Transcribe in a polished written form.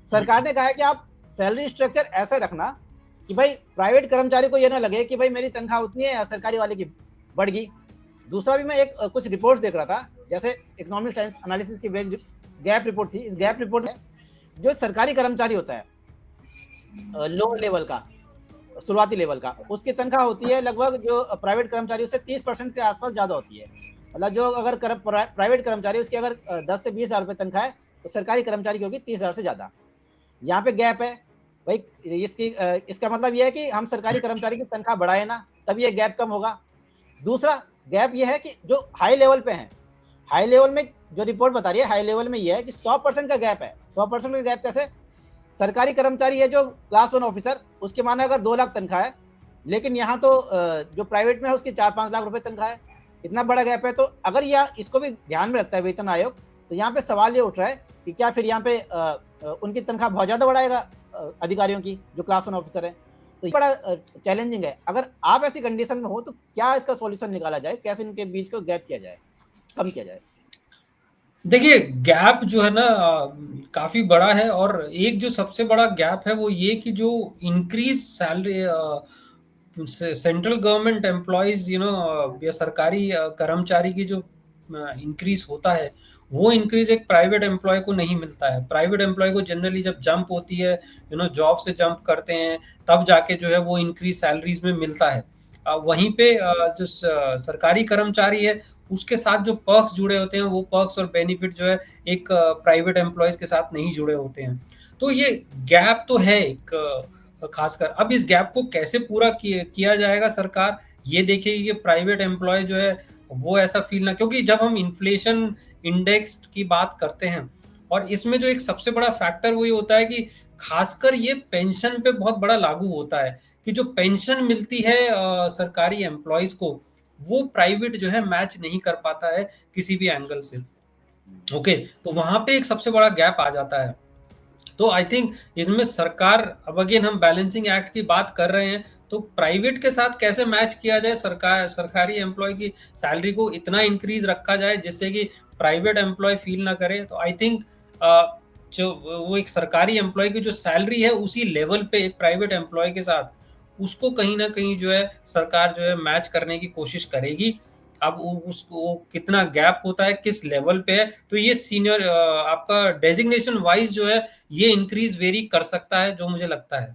सरकार ने कहा है कि आप सैलरी स्ट्रक्चर ऐसे रखना कि भाई प्राइवेट कर्मचारी को ये ना लगे कि भाई मेरी तनख्वाह उतनी है या सरकारी वाले की बढ़ गई। दूसरा भी मैं एक कुछ रिपोर्ट देख रहा था, जैसे इकोनॉमिक टाइम्स एनालिसिस की वेज गैप रिपोर्ट थी। इस गैप रिपोर्ट में जो सरकारी कर्मचारी होता है लोअर लेवल का, शुरुआती लेवल का, उसकी तनख्वाह होती है लगभग जो प्राइवेट कर्मचारी से 30% के आसपास ज्यादा होती है। मतलब जो अगर प्राइवेट कर्मचारी उसकी अगर 10 से 20 हजार रुपए तनख्वाह है, तो सरकारी कर्मचारी की होगी 30,000 से ज्यादा। यहाँ पे गैप है भाई। इसका मतलब यह है कि हम सरकारी कर्मचारी की तनख्वाह बढ़ाए ना, तब ये गैप कम होगा। दूसरा गैप ये है कि जो हाई लेवल पे है, हाई लेवल में जो रिपोर्ट बता रही है, हाई लेवल में ये है कि 100% का गैप है। 100% का गैप कैसे? सरकारी कर्मचारी है जो क्लास 1 ऑफिसर, उसके माने अगर 2 लाख तनख्वाह है, लेकिन यहाँ तो जो प्राइवेट में है उसकी 4-5 लाख रुपए तनख्वाह है। इतना बड़ा गैप है। तो अगर यह इसको भी ध्यान में रखता है वेतन आयोग, तो यहाँ पे सवाल ये उठ रहा है कि क्या फिर यहाँ पे उनकी तनख्वाह बहुत ज्यादा बढ़ाएगा अधिकारियों की, जो क्लास 1 ऑफिसर है। तो बड़ा चैलेंजिंग है। अगर आप ऐसी कंडीशन में हो तो क्या इसका सॉल्यूशन निकाला जाए, कैसे इनके बीच को गैप किया जाए, कम किया जाए? देखिए, गैप जो है ना काफी बड़ा है। और एक जो सबसे बड़ा गैप है वो ये कि जो increase salary central government employees या सरकारी कर्मचारी की जो इंक्रीज होता है, वो इंक्रीज एक प्राइवेट एम्प्लॉय को नहीं मिलता है। प्राइवेट एम्प्लॉय को जनरली जब जंप होती है, जॉब से जंप करते हैं, तब जाके जो है वो इंक्रीज सैलरीज में मिलता है। वहीं पे जो सरकारी कर्मचारी है, उसके साथ जो पर्क्स जुड़े होते हैं, वो पर्क्स और बेनिफिट जो है एक प्राइवेट एम्प्लॉयज के साथ नहीं जुड़े होते हैं। तो ये गैप तो है एक खासकर। अब इस गैप को कैसे पूरा किया जाएगा सरकार, ये देखेगी कि प्राइवेट एम्प्लॉय जो है वो ऐसा फील ना, क्योंकि जब हम इन्फ्लेशन इंडेक्स की बात करते हैं, और इसमें जो एक सबसे बड़ा फैक्टर वही होता है कि खासकर ये पेंशन पे बहुत बड़ा लागू होता है कि जो पेंशन मिलती है सरकारी एम्प्लॉयज को, वो प्राइवेट जो है मैच नहीं कर पाता है किसी भी एंगल से। ओके, तो वहां पे एक सबसे बड़ा गैप आ जाता है। तो आई थिंक इसमें सरकार, अब अगेन हम बैलेंसिंग एक्ट की बात कर रहे हैं, तो प्राइवेट के साथ कैसे मैच किया जाए, सरकारी एम्प्लॉय की सैलरी को इतना इंक्रीज रखा जाए जिससे कि प्राइवेट एम्प्लॉय फील ना करे। तो आई थिंक जो वो एक सरकारी एम्प्लॉय की जो सैलरी है उसी लेवल पे एक प्राइवेट एम्प्लॉय के साथ, उसको कहीं ना कहीं जो है सरकार जो है मैच करने की कोशिश करेगी। अब उसको कितना गैप होता है, किस लेवल पे है, तो ये सीनियर आपका डेजिग्नेशन वाइज जो है ये इंक्रीज वेरी कर सकता है, जो मुझे लगता है।